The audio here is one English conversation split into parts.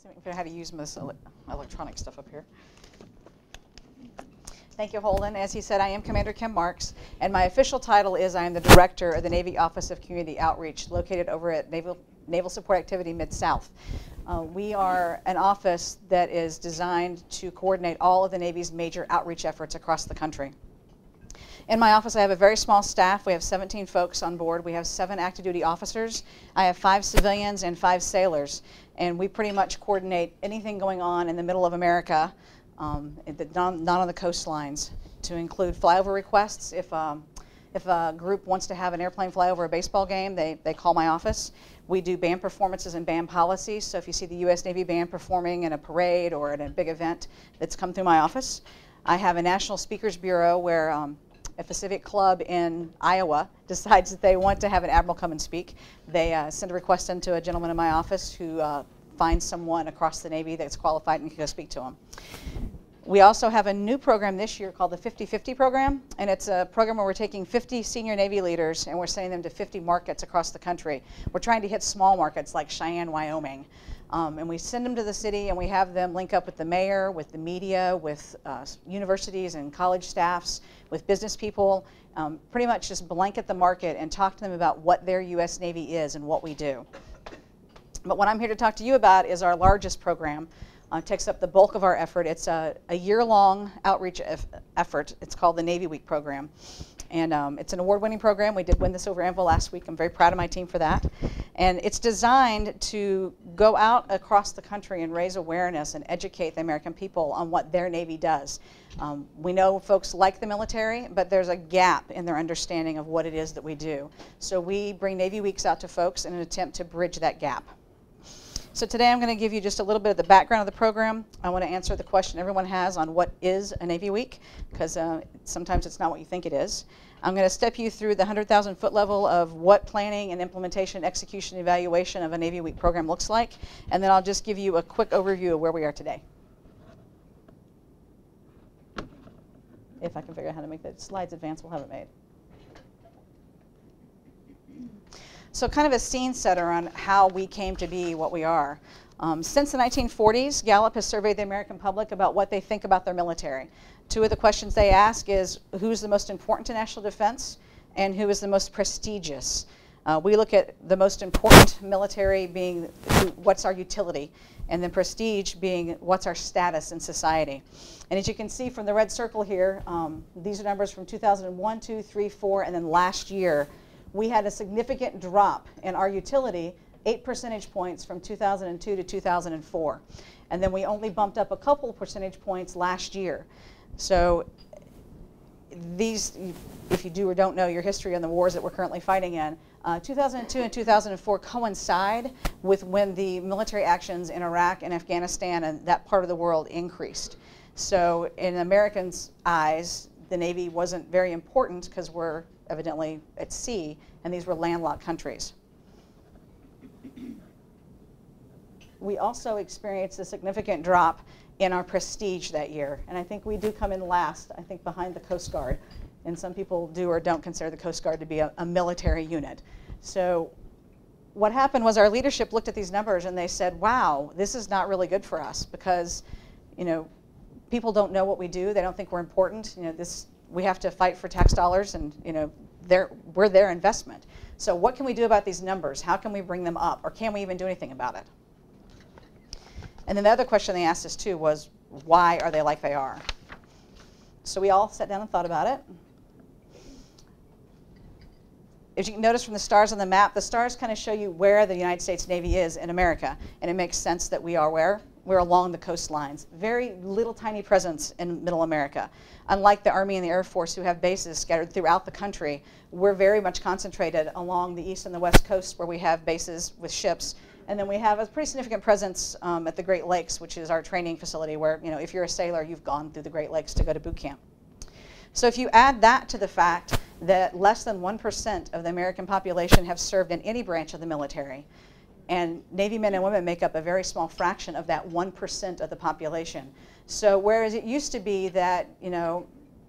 See if I can figure out how to use this electronic stuff up here. Thank you, Holden. As he said, I am Commander Kim Marks, and my official title is I am the Director of the Navy Office of Community Outreach, located over at Naval Support Activity Mid-South. We are an office that is designed to coordinate all of the Navy's major outreach efforts across the country. In my office, I have a very small staff. We have 17 folks on board. We have 7 active duty officers. I have 5 civilians and 5 sailors. And we pretty much coordinate anything going on in the middle of America, not on the coastlines, to include flyover requests. If a group wants to have an airplane fly over a baseball game, they call my office. We do band performances and band policies. So if you see the U.S. Navy band performing in a parade or at a big event, that's come through my office. I have a National Speakers Bureau where if a civic club in Iowa decides that they want to have an admiral come and speak, they send a request into a gentleman in my office who finds someone across the Navy that's qualified and can go speak to them. We also have a new program this year called the 50-50 program, and it's a program where we're taking 50 senior Navy leaders and we're sending them to 50 markets across the country. We're trying to hit small markets like Cheyenne, Wyoming. And we send them to the city and we have them link up with the mayor, with the media, with universities and college staffs, with business people, pretty much just blanket the market and talk to them about what their U.S. Navy is and what we do. But what I'm here to talk to you about is our largest program. It takes up the bulk of our effort. It's a year-long outreach effort. It's called the Navy Week program. And it's an award-winning program. We did win this over Anvil last week. I'm very proud of my team for that. And it's designed to go out across the country and raise awareness and educate the American people on what their Navy does. We know folks like the military, but there's a gap in their understanding of what it is that we do. So we bring Navy Weeks out to folks in an attempt to bridge that gap. So today I'm going to give you just a little bit of the background of the program. I want to answer the question everyone has on what is a Navy Week, because sometimes it's not what you think it is. I'm going to step you through the 100,000-foot level of what planning and implementation, execution, evaluation of a Navy Week program looks like, and then I'll just give you a quick overview of where we are today. If I can figure out how to make the slides advance, we'll have it made. So kind of a scene setter on how we came to be what we are. Since the 1940s, Gallup has surveyed the American public about what they think about their military. 2 of the questions they ask is who's the most important to national defense and who is the most prestigious. We look at the most important military being what's our utility, and then prestige being what's our status in society. And as you can see from the red circle here, these are numbers from 2001, 2, 3, 4, and then last year. We had a significant drop in our utility, 8 percentage points from 2002 to 2004. And then we only bumped up a couple percentage points last year. So these, if you do or don't know your history on the wars that we're currently fighting in, 2002 and 2004 coincide with when the military actions in Iraq and Afghanistan and that part of the world increased. So in Americans' eyes, the Navy wasn't very important because we're evidently at sea, and these were landlocked countries. We also experienced a significant drop in our prestige that year, and I think we do come in last, I think behind the Coast Guard, and some people do or don't consider the Coast Guard to be a military unit. So what happened was our leadership looked at these numbers and they said, wow, this is not really good for us because, you know, people don't know what we do, they don't think we're important, you know, we have to fight for tax dollars, and you know, we're their investment. So what can we do about these numbers? How can we bring them up? Or can we even do anything about it? And then the other question they asked us too was, why are they like they are? So we all sat down and thought about it. As you can notice from the stars on the map, the stars kind of show you where the United States Navy is in America. And it makes sense that we are where? We're along the coastlines. Very little tiny presence in middle America. Unlike the Army and the Air Force who have bases scattered throughout the country, we're very much concentrated along the east and the west coast where we have bases with ships. And then we have a pretty significant presence at the Great Lakes, which is our training facility where, you know, if you're a sailor, you've gone through the Great Lakes to go to boot camp. So if you add that to the fact that less than 1% of the American population have served in any branch of the military, and Navy men and women make up a very small fraction of that 1% of the population. So whereas it used to be that, you know,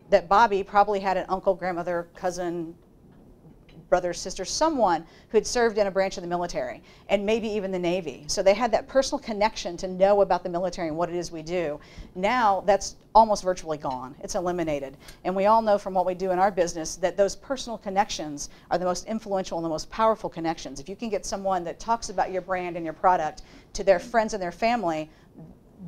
that Bobby probably had an uncle, grandmother, cousin, brothers, sisters, someone who had served in a branch of the military, and maybe even the Navy. So they had that personal connection to know about the military and what it is we do. Now that's almost virtually gone. It's eliminated. And we all know from what we do in our business that those personal connections are the most influential and the most powerful connections. If you can get someone that talks about your brand and your product to their friends and their family,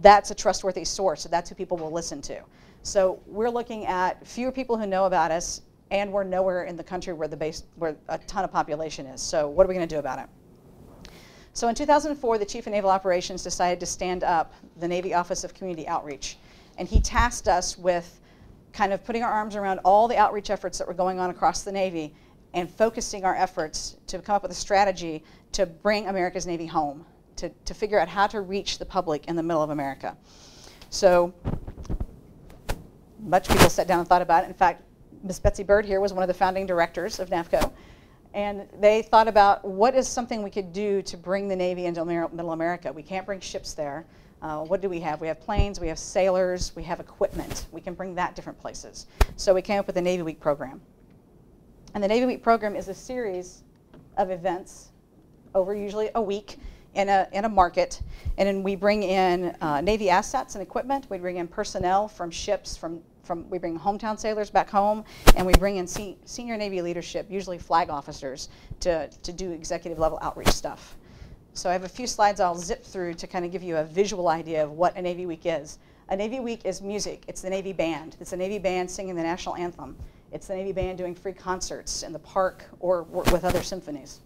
that's a trustworthy source. So that's who people will listen to. So we're looking at fewer people who know about us, and we're nowhere in the country where a ton of population is. So what are we going to do about it? So in 2004, the Chief of Naval Operations decided to stand up the Navy Office of Community Outreach. And he tasked us with kind of putting our arms around all the outreach efforts that were going on across the Navy and focusing our efforts to come up with a strategy to bring America's Navy home, to figure out how to reach the public in the middle of America. So much people sat down and thought about it. In fact, Ms. Betsy Bird here was one of the founding directors of NAVCO. And they thought about what is something we could do to bring the Navy into middle America. We can't bring ships there. What do we have? We have planes, we have sailors, we have equipment. We can bring that different places. So we came up with the Navy Week program. And the Navy Week program is a series of events over usually a week in a market. And then we bring in Navy assets and equipment. We bring in personnel from ships, we bring hometown sailors back home, and we bring in senior Navy leadership, usually flag officers, to do executive level outreach stuff. So I have a few slides I'll zip through to kind of give you a visual idea of what a Navy Week is. A Navy Week is music. It's the Navy Band. It's the Navy Band singing the national anthem. It's the Navy Band doing free concerts in the park or with other symphonies.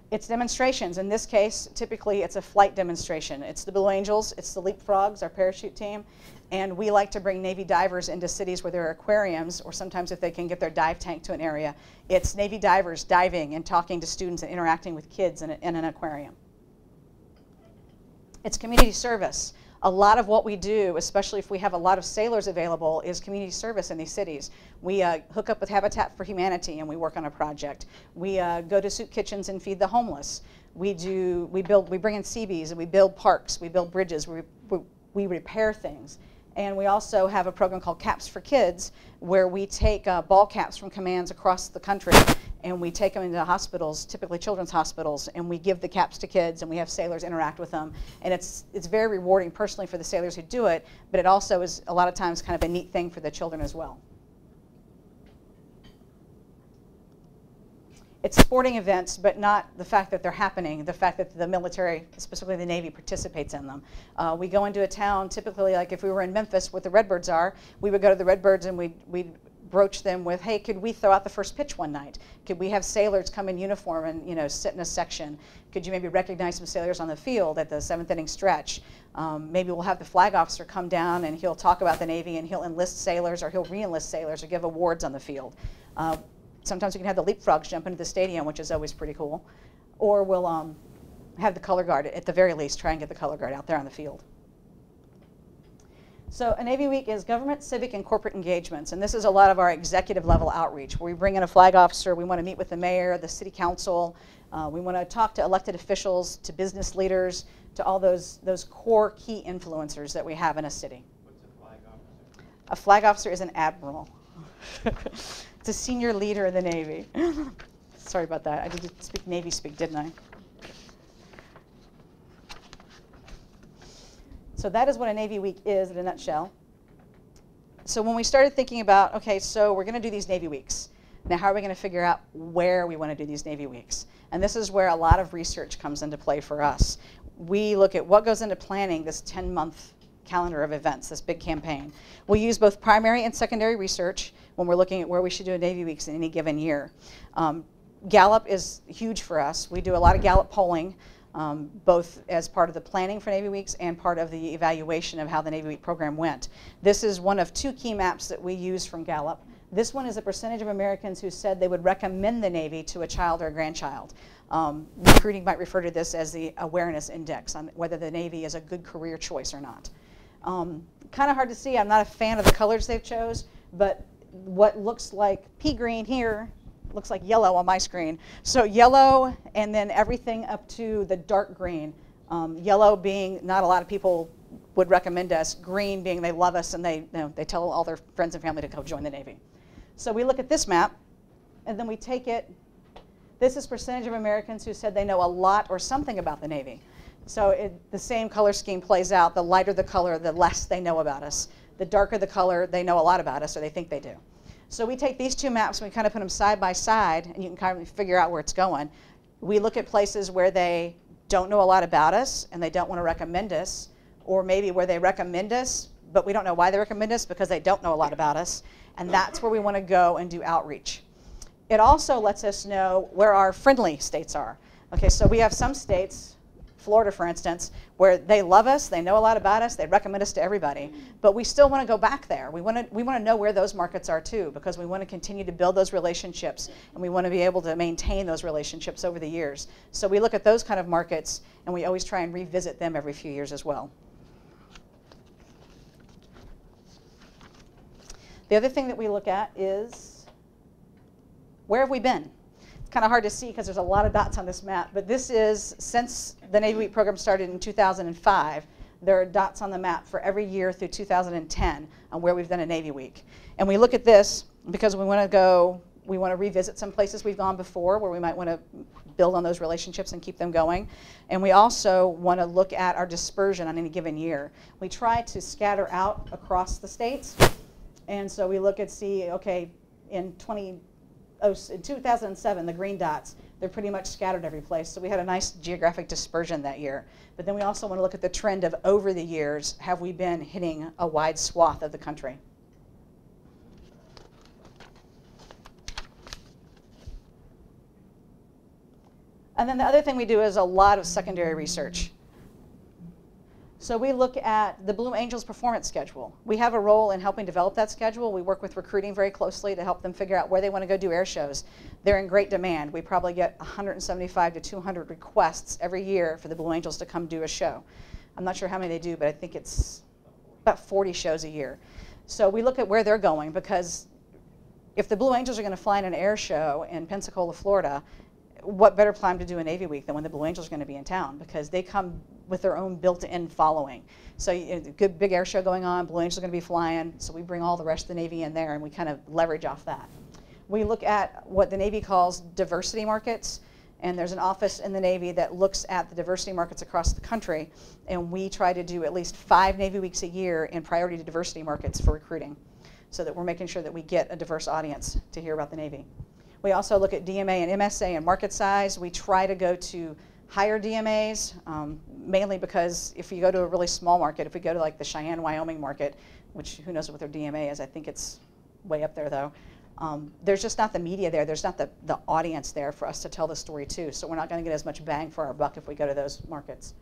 It's demonstrations. In this case, typically it's a flight demonstration. It's the Blue Angels, it's the Leapfrogs, our parachute team, and we like to bring Navy divers into cities where there are aquariums, or sometimes if they can get their dive tank to an area, it's Navy divers diving and talking to students and interacting with kids in an aquarium. It's community service. A lot of what we do, especially if we have a lot of sailors available, is community service in these cities. We hook up with Habitat for Humanity and we work on a project. We go to soup kitchens and feed the homeless. We bring in CBs and we build parks, we build bridges, we repair things. And we also have a program called Caps for Kids, where we take ball caps from commands across the country and we take them into hospitals, typically children's hospitals, and we give the caps to kids and we have sailors interact with them. And it's very rewarding personally for the sailors who do it, but it also is a lot of times kind of a neat thing for the children as well. It's sporting events, but not the fact that they're happening, the fact that the military, specifically the Navy, participates in them. We go into a town, typically like if we were in Memphis, what the Redbirds are, we would go to the Redbirds and we'd broach them with, hey, could we throw out the first pitch one night? Could we have sailors come in uniform and sit in a section? Could you maybe recognize some sailors on the field at the 7th inning stretch? Maybe we'll have the flag officer come down and he'll talk about the Navy and he'll enlist sailors or he'll re-enlist sailors or give awards on the field. Sometimes we can have the Leapfrogs jump into the stadium, which is always pretty cool. Or we'll have the color guard, at the very least, try and get the color guard out there on the field. So a Navy Week is government, civic, and corporate engagements. And this is a lot of our executive level outreach, where we bring in a flag officer, we want to meet with the mayor, the city council, we want to talk to elected officials, to business leaders, to all those core key influencers that we have in a city. What's a flag officer? A flag officer is an admiral. It's a senior leader of the Navy. Sorry about that. I did speak Navy speak, didn't I? So that is what a Navy Week is in a nutshell. So when we started thinking about, okay, so we're going to do these Navy Weeks. Now, how are we going to figure out where we want to do these Navy Weeks? And this is where a lot of research comes into play for us. We look at what goes into planning this 10-month calendar of events, this big campaign. We'll use both primary and secondary research when we're looking at where we should do a Navy Weeks in any given year. Gallup is huge for us. We do a lot of Gallup polling, both as part of the planning for Navy Weeks and part of the evaluation of how the Navy Week program went. This is one of 2 key maps that we use from Gallup. This one is a percentage of Americans who said they would recommend the Navy to a child or a grandchild. Recruiting might refer to this as the awareness index on whether the Navy is a good career choice or not. Kind of hard to see. I'm not a fan of the colors they've chose, but what looks like pea green here looks like yellow on my screen. So yellow and then everything up to the dark green. Yellow being not a lot of people would recommend us, green being they love us and they tell all their friends and family to go join the Navy. So we look at this map, and then we take it. This is percentage of Americans who said they know a lot or something about the Navy. So the same color scheme plays out. The lighter the color, the less they know about us. The darker the color, they know a lot about us, or they think they do. So we take these two maps and we kind of put them side by side, and you can kind of figure out where it's going. We look at places where they don't know a lot about us and they don't want to recommend us, or maybe where they recommend us, but we don't know why they recommend us because they don't know a lot about us. And that's where we want to go and do outreach. It also lets us know where our friendly states are. Okay, so we have some states, Florida for instance, where they love us, they know a lot about us, they recommend us to everybody, but we still want to go back there. We want to know where those markets are too, because we want to continue to build those relationships, and we want to be able to maintain those relationships over the years. So we look at those kind of markets, and we always try and revisit them every few years as well. The other thing that we look at is, where have we been? It's kind of hard to see because there's a lot of dots on this map, but this is, since the Navy Week program started in 2005, there are dots on the map for every year through 2010 on where we've done a Navy Week. And we look at this because we want to revisit some places we've gone before where we might want to build on those relationships and keep them going. And we also want to look at our dispersion on any given year. We try to scatter out across the states. And so we look at, okay, in 2007, the green dots, they're pretty much scattered every place. So we had a nice geographic dispersion that year. But then we also want to look at the trend of over the years, have we been hitting a wide swath of the country? And then the other thing we do is a lot of secondary research. So we look at the Blue Angels performance schedule. We have a role in helping develop that schedule. We work with recruiting very closely to help them figure out where they want to go do air shows. They're in great demand. We probably get 175 to 200 requests every year for the Blue Angels to come do a show. I'm not sure how many they do, but I think it's about 40 shows a year. So we look at where they're going, because if the Blue Angels are going to fly in an air show in Pensacola, Florida, what better time to do a Navy Week than when the Blue Angels are going to be in town, because they come with their own built-in following. So good big air show going on, Blue Angels are going to be flying, so we bring all the rest of the Navy in there and we kind of leverage off that. We look at what the Navy calls diversity markets, and there's an office in the Navy that looks at the diversity markets across the country, and we try to do at least 5 Navy Weeks a year in priority to diversity markets for recruiting, so that we're making sure that we get a diverse audience to hear about the Navy. We also look at DMA and MSA and market size. We try to go to higher DMAs, mainly because if you go to a really small market, if we go to like the Cheyenne, Wyoming market, which who knows what their DMA is, I think it's way up there though, there's just not the media there, there's not the audience there for us to tell the story to, so we're not going to get as much bang for our buck if we go to those markets.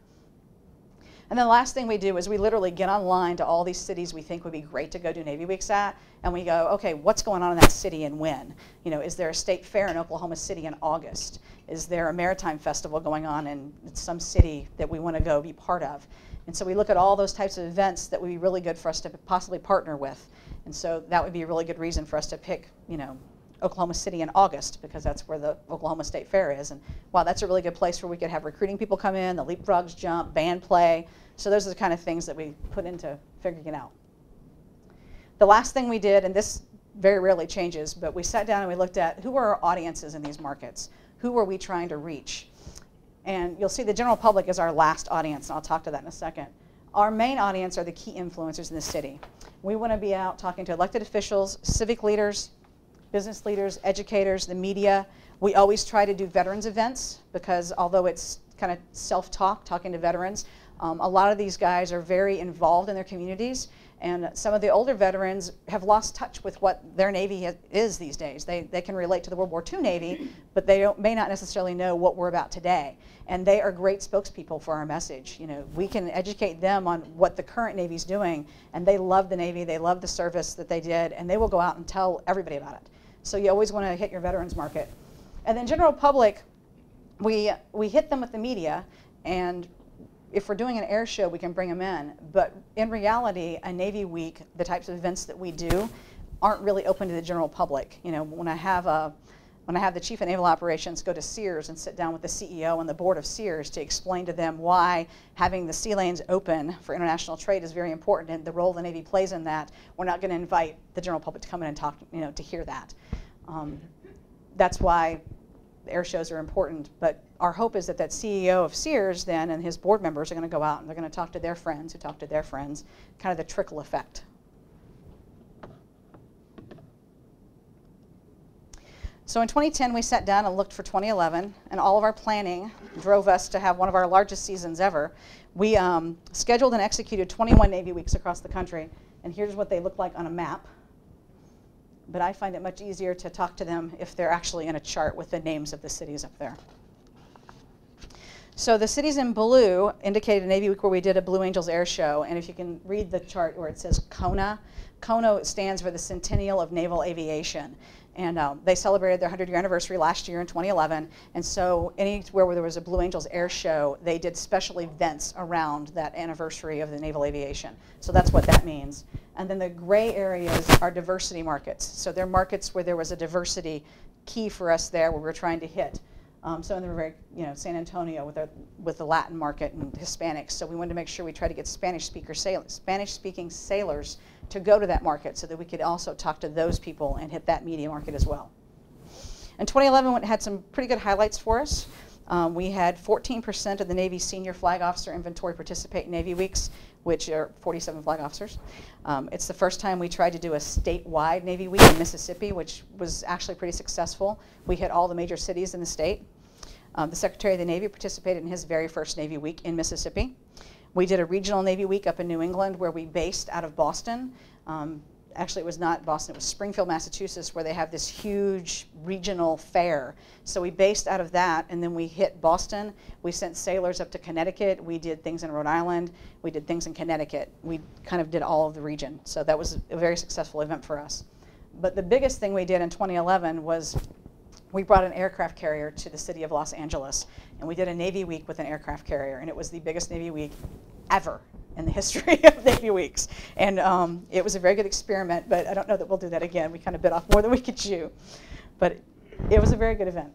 And then the last thing we do is we literally get online to all these cities we think would be great to go do Navy Weeks at, and we go, okay, what's going on in that city and when? You know, is there a state fair in Oklahoma City in August? Is there a maritime festival going on in some city that we want to go be part of? And so we look at all those types of events that would be really good for us to possibly partner with. And so that would be a really good reason for us to pick, you know, Oklahoma City in August, because that's where the Oklahoma State Fair is. And wow, that's a really good place where we could have recruiting people come in, the leapfrogs jump, band play. So those are the kind of things that we put into figuring it out. The last thing we did, and this very rarely changes, but we sat down and we looked at who are our audiences in these markets? Who are we trying to reach? And you'll see the general public is our last audience, and I'll talk to that in a second. Our main audience are the key influencers in the city. We want to be out talking to elected officials, civic leaders, business leaders, educators, the media. We always try to do veterans events, because although it's kind of self-talk, talking to veterans, a lot of these guys are very involved in their communities, and some of the older veterans have lost touch with what their Navy is these days. They can relate to the World War II Navy, but they may not necessarily know what we're about today. And they are great spokespeople for our message. You know, we can educate them on what the current Navy's doing, and they love the Navy, they love the service that they did, and they will go out and tell everybody about it. So you always want to hit your veterans market. And then general public, we hit them with the media, and if we're doing an air show, we can bring them in. But in reality, a Navy Week, the types of events that we do, aren't really open to the general public. You know, when I have a when I have the Chief of Naval Operations go to Sears and sit down with the CEO and the board of Sears to explain to them why having the sea lanes open for international trade is very important and the role the Navy plays in that, we're not going to invite the general public to come in and talk, to hear that. That's why the air shows are important, but our hope is that that CEO of Sears then and his board members are going to go out and they're going to talk to their friends who talk to their friends, kind of the trickle effect. So in 2010, we sat down and looked for 2011, and all of our planning drove us to have one of our largest seasons ever. We scheduled and executed 21 Navy weeks across the country, and here's what they look like on a map. But I find it much easier to talk to them if they're actually in a chart with the names of the cities up there. So the cities in blue indicate a Navy week where we did a Blue Angels air show, and if you can read the chart where it says CONA, CONA stands for the Centennial of Naval Aviation. And they celebrated their 100-year anniversary last year in 2011. And so anywhere where there was a Blue Angels air show, they did special events around that anniversary of the naval aviation. So that's what that means. And then the gray areas are diversity markets. So they're markets where there was a diversity key for us there where we were trying to hit. So in the very, San Antonio with the Latin market and Hispanics. So we wanted to make sure we tried to get Spanish-speaking sailors to go to that market so that we could also talk to those people and hit that media market as well. And 2011 had some pretty good highlights for us. We had 14% of the Navy's senior flag officer inventory participate in Navy Weeks, which are 47 flag officers. It's the first time we tried to do a statewide Navy Week in Mississippi, which was actually pretty successful. We hit all the major cities in the state. The Secretary of the Navy participated in his very first Navy Week in Mississippi. We did a regional Navy Week up in New England where we based out of Boston. Actually, it was not Boston, it was Springfield, Massachusetts, where they have this huge regional fair. So we based out of that, and then we hit Boston. We sent sailors up to Connecticut. We did things in Rhode Island. We did things in Connecticut. We kind of did all of the region. So that was a very successful event for us. But the biggest thing we did in 2011 was we brought an aircraft carrier to the city of Los Angeles, and we did a Navy Week with an aircraft carrier, and it was the biggest Navy Week ever in the history of Navy Weeks. And it was a very good experiment, but I don't know that we'll do that again. We kind of bit off more than we could chew. But it was a very good event.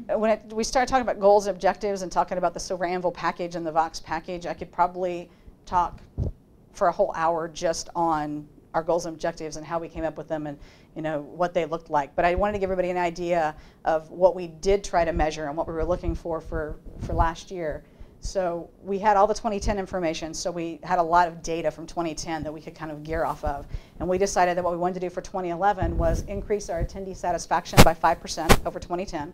When we started talking about goals and objectives and talking about the Silver Anvil package and the Vox package, I could probably talk for a whole hour just on our goals and objectives and how we came up with them and what they looked like. But I wanted to give everybody an idea of what we did try to measure and what we were looking for last year. So we had all the 2010 information, so we had a lot of data from 2010 that we could kind of gear off of. And we decided that what we wanted to do for 2011 was increase our attendee satisfaction by 5% over 2010.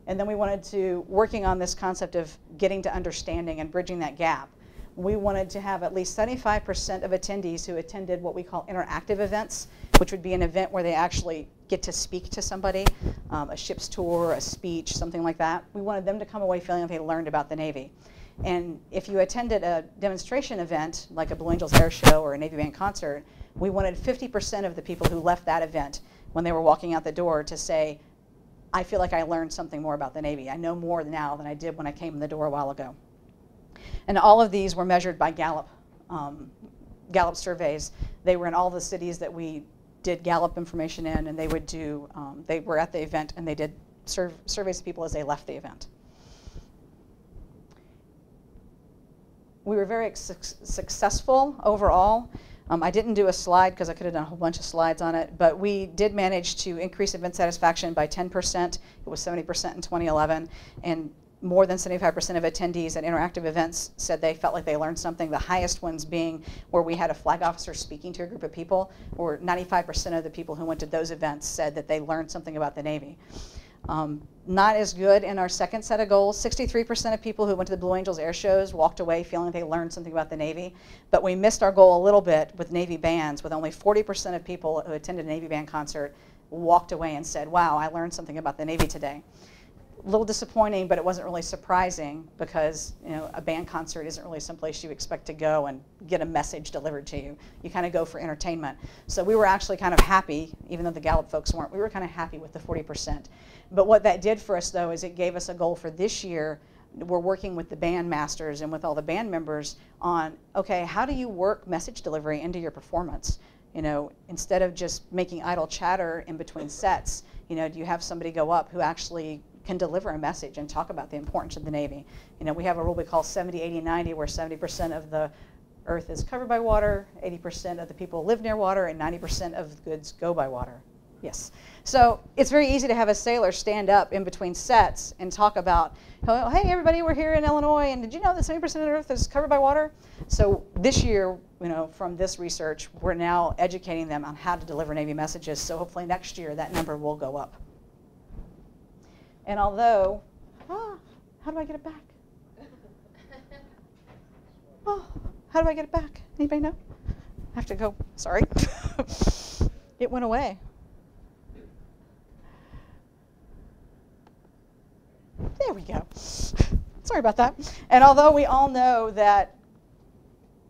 And then we wanted to, working on this concept of getting to understanding and bridging that gap, we wanted to have at least 75% of attendees who attended what we call interactive events, which would be an event where they actually get to speak to somebody, a ship's tour, a speech, something like that. We wanted them to come away feeling like they learned about the Navy. And if you attended a demonstration event, like a Blue Angels air show or a Navy band concert, we wanted 50% of the people who left that event when they were walking out the door to say, I feel like I learned something more about the Navy. I know more now than I did when I came in the door a while ago. And all of these were measured by Gallup, Gallup surveys. They were in all the cities that we did Gallup information in, and they would do, they were at the event and they did surveys of people as they left the event. We were very successful overall. I didn't do a slide because I could have done a whole bunch of slides on it, but we did manage to increase event satisfaction by 10%. It was 70% in 2011, and more than 75% of attendees at interactive events said they felt like they learned something, the highest ones being where we had a flag officer speaking to a group of people, where 95% of the people who went to those events said that they learned something about the Navy. Not as good in our second set of goals. 63% of people who went to the Blue Angels air shows walked away feeling they learned something about the Navy, but we missed our goal a little bit with Navy bands, with only 40% of people who attended a Navy band concert walked away and said, wow, I learned something about the Navy today. A little disappointing, but it wasn't really surprising because a band concert isn't really someplace you expect to go and get a message delivered to you. You kind of go for entertainment. So we were actually kind of happy, even though the Gallup folks weren't, we were kind of happy with the 40%. But what that did for us, though, is it gave us a goal for this year. We're working with the band masters and with all the band members on, okay, how do you work message delivery into your performance? You know, instead of just making idle chatter in between sets, you know, do you have somebody go up who actually can deliver a message and talk about the importance of the Navy? You know, we have a rule we call 70, 80, 90, where 70% of the Earth is covered by water, 80% of the people live near water, and 90% of goods go by water. Yes. So it's very easy to have a sailor stand up in between sets and talk about, oh, hey, everybody, we're here in Illinois, and did you know that 70% of the Earth is covered by water? So this year, you know, from this research, we're now educating them on how to deliver Navy messages. So hopefully next year, that number will go up. And although, how do I get it back? Oh, how do I get it back? Anybody know? I have to go, sorry. It went away. There we go. Sorry about that. And although we all know that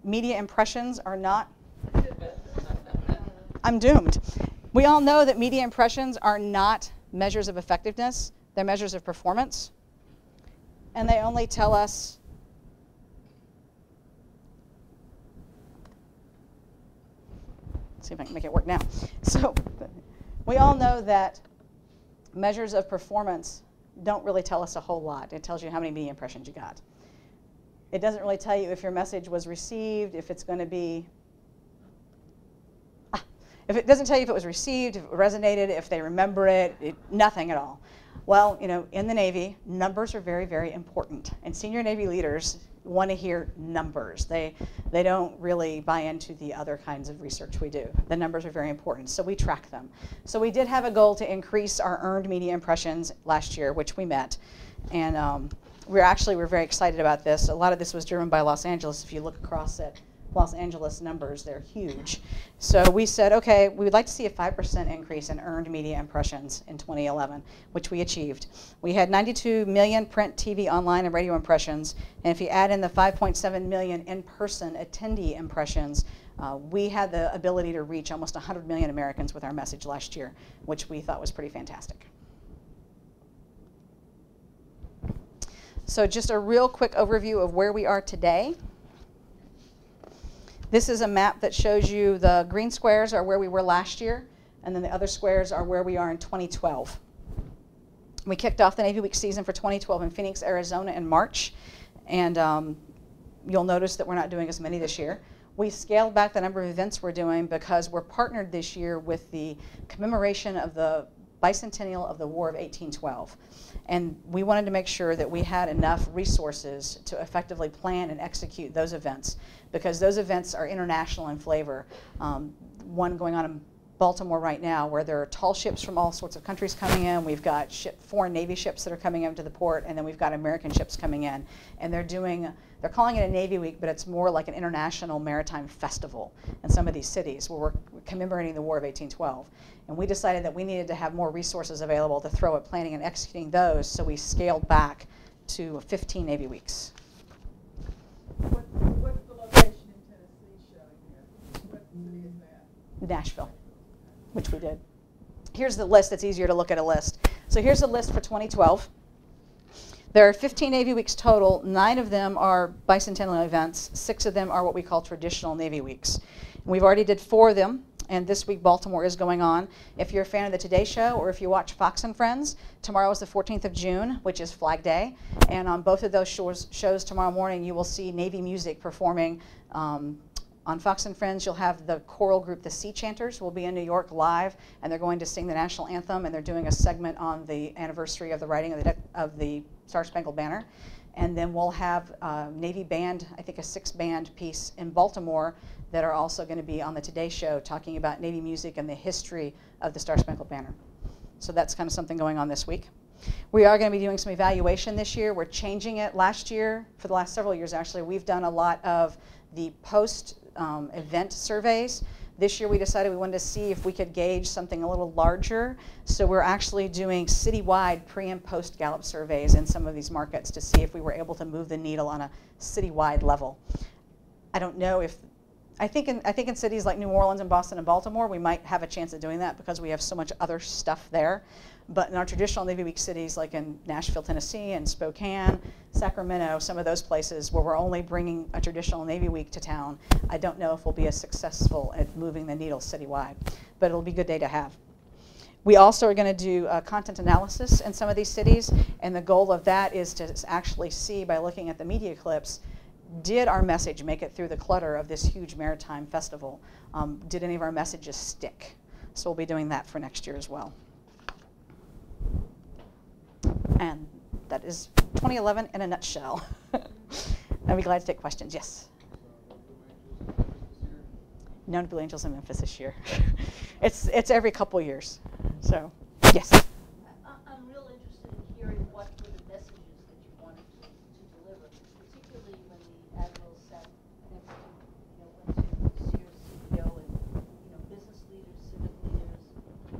media impressions are not, I'm doomed. We all know that media impressions are not measures of effectiveness. They're measures of performance. And they only tell us see if I can make it work now. So we all know that measures of performance don't really tell us a whole lot. It tells you how many media impressions you got. It doesn't really tell you if your message was received, if it's going to be, if it doesn't tell you if it was received, if it resonated, if they remember it, nothing at all. Well, you know, in the Navy, numbers are very, very important. And senior Navy leaders want to hear numbers. They don't really buy into the other kinds of research we do. The numbers are very important, so we track them. So we did have a goal to increase our earned media impressions last year, which we met. And we're very excited about this. A lot of this was driven by Los Angeles. If you look across at Los Angeles numbers, they're huge. So we said, okay, we would like to see a 5% increase in earned media impressions in 2011, which we achieved. We had 92 million print, TV, online, and radio impressions. And if you add in the 5.7 million in-person attendee impressions, we had the ability to reach almost 100 million Americans with our message last year, which we thought was pretty fantastic. So just a real quick overview of where we are today. This is a map that shows you the green squares are where we were last year, and then the other squares are where we are in 2012. We kicked off the Navy Week season for 2012 in Phoenix, Arizona in March, and you'll notice that we're not doing as many this year. We scaled back the number of events we're doing because we're partnered this year with the commemoration of the bicentennial of the War of 1812. And we wanted to make sure that we had enough resources to effectively plan and execute those events, because those events are international in flavor. One going on in Baltimore right now, where there are tall ships from all sorts of countries coming in. We've got foreign Navy ships that are coming into the port, and then we've got American ships coming in. And they're calling it a Navy Week, but it's more like an international maritime festival in some of these cities where we're commemorating the War of 1812. And we decided that we needed to have more resources available to throw at planning and executing those, so we scaled back to 15 Navy Weeks. What's the location in Tennessee showing here? What city is that? Nashville, which we did. Here's the list. It's easier to look at a list. So here's the list for 2012. There are 15 Navy Weeks total. 9 of them are bicentennial events. 6 of them are what we call traditional Navy Weeks. We've already did 4 of them, and this week Baltimore is going on. If you're a fan of the Today Show, or if you watch Fox and Friends, tomorrow is the 14th of June, which is Flag Day. And on both of those shows tomorrow morning, you will see Navy music performing. On Fox and Friends, you'll have the choral group, the Sea Chanters, will be in New York live, and they're going to sing the national anthem, and they're doing a segment on the anniversary of the writing of the Star-Spangled Banner. And then we'll have Navy band, I think a 6-band piece in Baltimore, that are also going to be on the Today Show talking about Navy music and the history of the Star-Spangled Banner. So that's kind of something going on this week. We are going to be doing some evaluation this year. We're changing it. Last year, for the last several years actually, we've done a lot of the post-event surveys. This year we decided we wanted to see if we could gauge something a little larger. So we're actually doing citywide pre- and post-Gallup surveys in some of these markets to see if we were able to move the needle on a citywide level. I don't know if I think in cities like New Orleans and Boston and Baltimore, we might have a chance at doing that because we have so much other stuff there. But in our traditional Navy Week cities, like in Nashville, Tennessee, and Spokane, Sacramento, some of those places where we're only bringing a traditional Navy Week to town, I don't know if we'll be as successful at moving the needle citywide. But it'll be a good day to have. We also are going to do content analysis in some of these cities, and the goal of that is to actually see, by looking at the media clips, did our message make it through the clutter of this huge maritime festival? Did any of our messages stick? So we'll be doing that for next year as well. And that is 2011 in a nutshell. I'd be glad to take questions. Yes? No Blue Angels in Memphis this year. It's every couple years. So, yes? I'm real interested in hearing what were the messages that you wanted to deliver, particularly when the Admiral sat next to, went to see your CEO and, business leaders, civic leaders.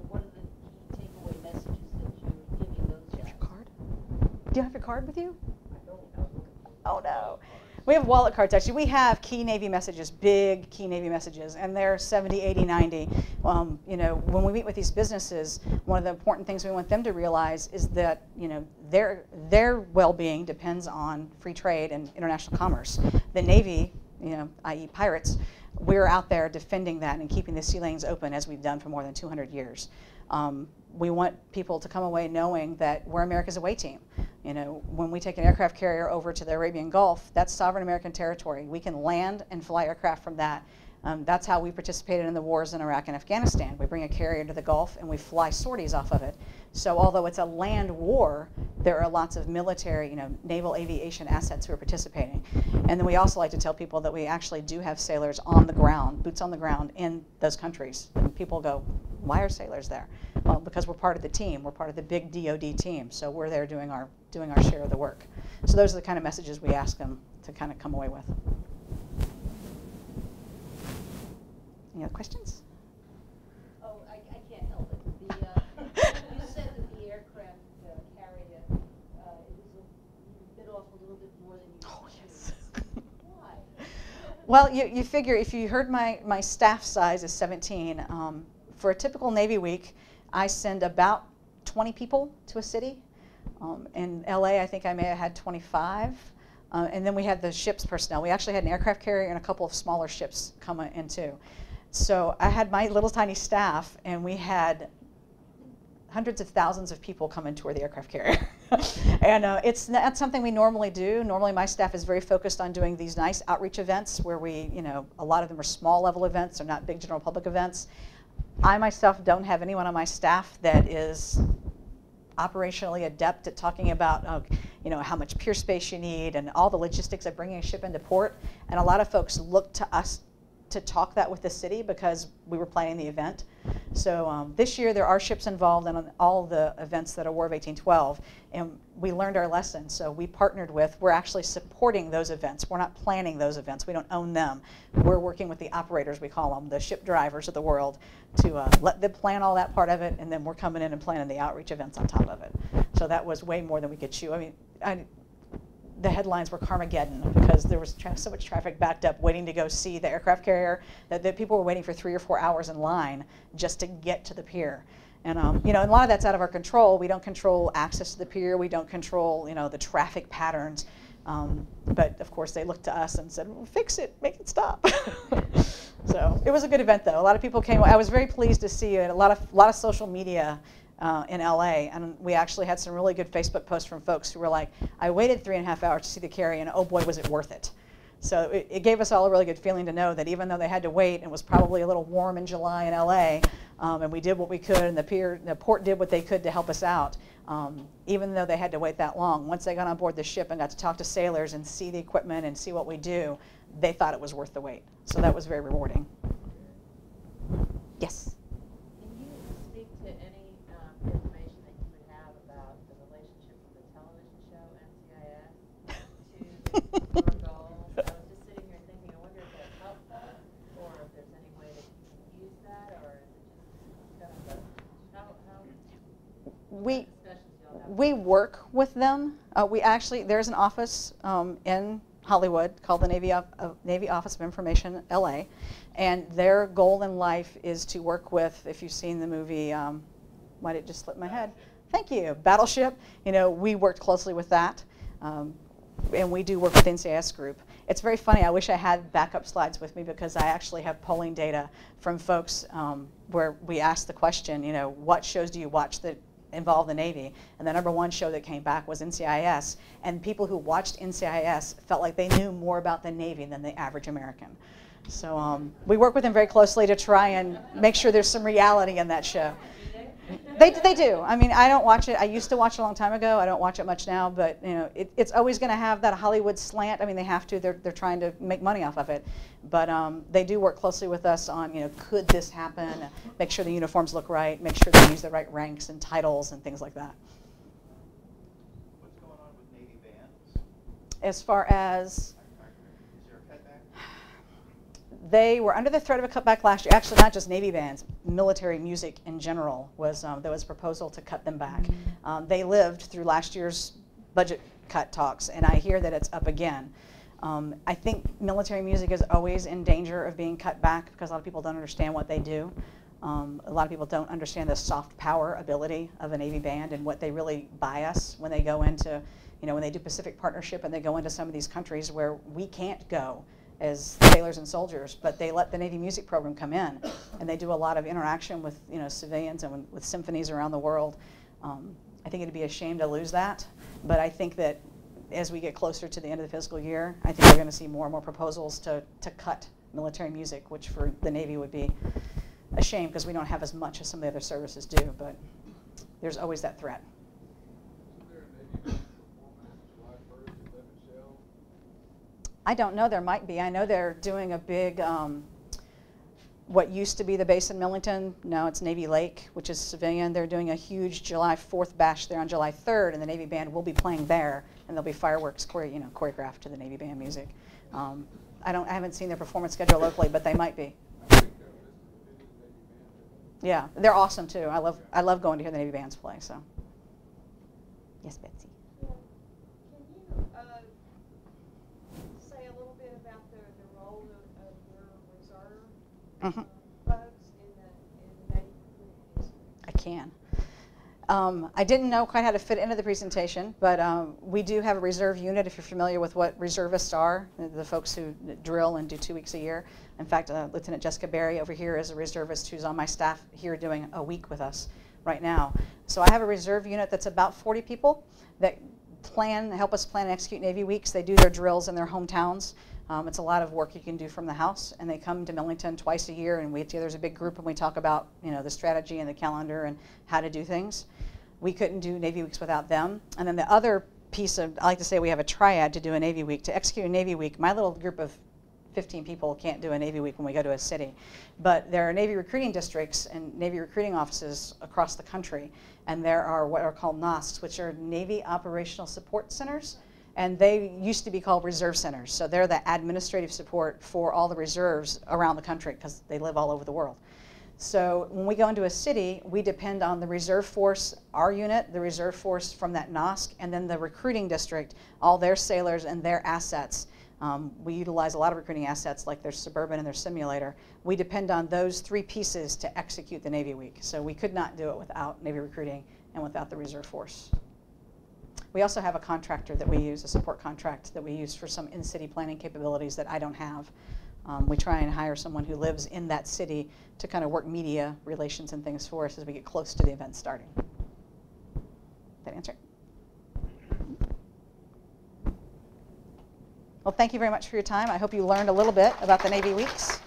What are the key takeaway messages that you're giving those guys? Your card? Do you have your card with you? Oh, no. We have wallet cards, actually. We have key Navy messages, big key Navy messages, and they're 70, 80, 90. When we meet with these businesses, one of the important things we want them to realize is that, their well-being depends on free trade and international commerce. The Navy, i.e. pirates, we're out there defending that and keeping the sea lanes open as we've done for more than 200 years. We want people to come away knowing that we're America's away team. When we take an aircraft carrier over to the Arabian Gulf, that's sovereign American territory. We can land and fly aircraft from that. That's how we participated in the wars in Iraq and Afghanistan. We bring a carrier into the Gulf and we fly sorties off of it. So although it's a land war, there are lots of military, naval aviation assets who are participating. And then we also like to tell people that we actually do have sailors on the ground, boots on the ground in those countries. And people go, why are sailors there? Well, because we're part of the team. We're part of the big DoD team. So we're there doing our share of the work. So those are the kind of messages we ask them to kind of come away with. Any other questions? Oh, I can't help it. You said that the aircraft carrier, it was a bit off a little bit more than you Yes. Why? Well, you figure if you heard my staff size is 17, for a typical Navy week, I send about 20 people to a city. In LA, I think I may have had 25. And then we had the ship's personnel. We actually had an aircraft carrier and a couple of smaller ships come in too. So I had my little tiny staff, and we had hundreds of thousands of people come and tour the aircraft carrier. And it's not something we normally do. Normally my staff is very focused on doing these nice outreach events where we, a lot of them are small level events, they're not big general public events. I myself don't have anyone on my staff that is operationally adept at talking about how much pier space you need and all the logistics of bringing a ship into port. And a lot of folks look to us to talk that with the city because we were planning the event. So this year there are ships involved in all the events that are War of 1812, and we learned our lesson. So we partnered we're actually supporting those events. We're not planning those events. We don't own them. We're working with the operators, we call them, the ship drivers of the world, to let them plan all that part of it, and then we're coming in and planning the outreach events on top of it. So that was way more than we could chew. I mean, the headlines were Carmageddon because there was so much traffic backed up waiting to go see the aircraft carrier that people were waiting for 3 or 4 hours in line just to get to the pier. And and a lot of that's out of our control. We don't control access to the pier. We don't control the traffic patterns. But of course they looked to us and said, well, fix it, make it stop. So it was a good event though. A lot of people came. I was very pleased to see a lot of social media in LA, and we actually had some really good Facebook posts from folks who were like, I waited 3.5 hours to see the carry, and oh boy, was it worth it. So it gave us all a really good feeling to know that even though they had to wait, and it was probably a little warm in July in LA, and we did what we could, and the port did what they could to help us out, even though they had to wait that long. Once they got on board the ship and got to talk to sailors and see the equipment and see what we do, they thought it was worth the wait. So that was very rewarding. Yes? Information that you would have about the relationship of the television show NCIS to your goals. I was just sitting here thinking, I wonder if that's helpful, or if there's any way that you can use that, or is it just kind of we work with them. There's an office in Hollywood called the Navy Office of Information, LA, and their goal in life is to work with, if you've seen the movie, why did it just slip my head? Thank you, Battleship. You know, we worked closely with that, and we do work with the NCIS group. It's very funny, I wish I had backup slides with me because I actually have polling data from folks where we asked the question, you know, what shows do you watch that involve the Navy? And the #1 show that came back was NCIS, and people who watched NCIS felt like they knew more about the Navy than the average American. So we work with them very closely to try and make sure there's some reality in that show. They do. I mean, I don't watch it. I used to watch it a long time ago. I don't watch it much now, but you know, it's always going to have that Hollywood slant. I mean, they have to. They're trying to make money off of it, but they do work closely with us on, you know, could this happen? Make sure the uniforms look right. Make sure they use the right ranks and titles and things like that. What's going on with Navy bands? As far as Is there a cutback? they were under the threat of a cutback last year. Actually, not just Navy bands, military music in general was there was a proposal to cut them back. They lived through last year's budget cut talks, and I hear that it's up again. I think military music is always in danger of being cut back because a lot of people don't understand what they do. A lot of people don't understand the soft power ability of a Navy band and what they really buy us when they go into, you know, when they do Pacific Partnership and they go into some of these countries where we can't go as sailors and soldiers, but they let the Navy music program come in, and they do a lot of interaction with, you know, civilians and with symphonies around the world. I think it'd be a shame to lose that, but I think that as we get closer to the end of the fiscal year, I think we're going to see more and more proposals to cut military music, which for the Navy would be a shame because we don't have as much as some of the other services do, but there's always that threat. I don't know, there might be. I know they're doing a big, what used to be the base in Millington, now it's Navy Lake, which is civilian. They're doing a huge July 4th bash there on July 3rd, and the Navy band will be playing there, and there'll be fireworks choreographed to the Navy band music. I haven't seen their performance schedule locally, but they might be. Yeah, they're awesome too. I love going to hear the Navy bands play. So, yes, Betsy. Can you say a little bit about the role of your reserve folks in the Navy community? I can. I didn't know quite how to fit into the presentation, but we do have a reserve unit, if you're familiar with what reservists are, the folks who drill and do 2 weeks a year. In fact, Lieutenant Jessica Berry over here is a reservist who's on my staff here doing a week with us right now. So I have a reserve unit that's about 40 people that help us plan and execute Navy weeks. They do their drills in their hometowns. It's a lot of work you can do from the house, and they come to Millington twice a year, and we get together as a big group and we talk about, you know, the strategy and the calendar and how to do things. We couldn't do Navy weeks without them. And then the other piece of, I like to say we have a triad to do a Navy week. To execute a Navy week, my little group of 15 people can't do a Navy week when we go to a city. But there are Navy recruiting districts and Navy recruiting offices across the country, and there are what are called NOSCs, which are Navy Operational Support Centers, and they used to be called reserve centers. So they're the administrative support for all the reserves around the country because they live all over the world. So when we go into a city, we depend on the reserve force, our unit, the reserve force from that NOSC, and then the recruiting district, all their sailors and their assets. We utilize a lot of recruiting assets like their Suburban and their simulator. We depend on those three pieces to execute the Navy week. So we could not do it without Navy recruiting and without the reserve force. We also have a contractor that we use, a support contract that we use for some in-city planning capabilities that I don't have. We try and hire someone who lives in that city to kind of work media relations and things for us as we get close to the event starting. That answer it? Well, thank you very much for your time. I hope you learned a little bit about the Navy Weeks.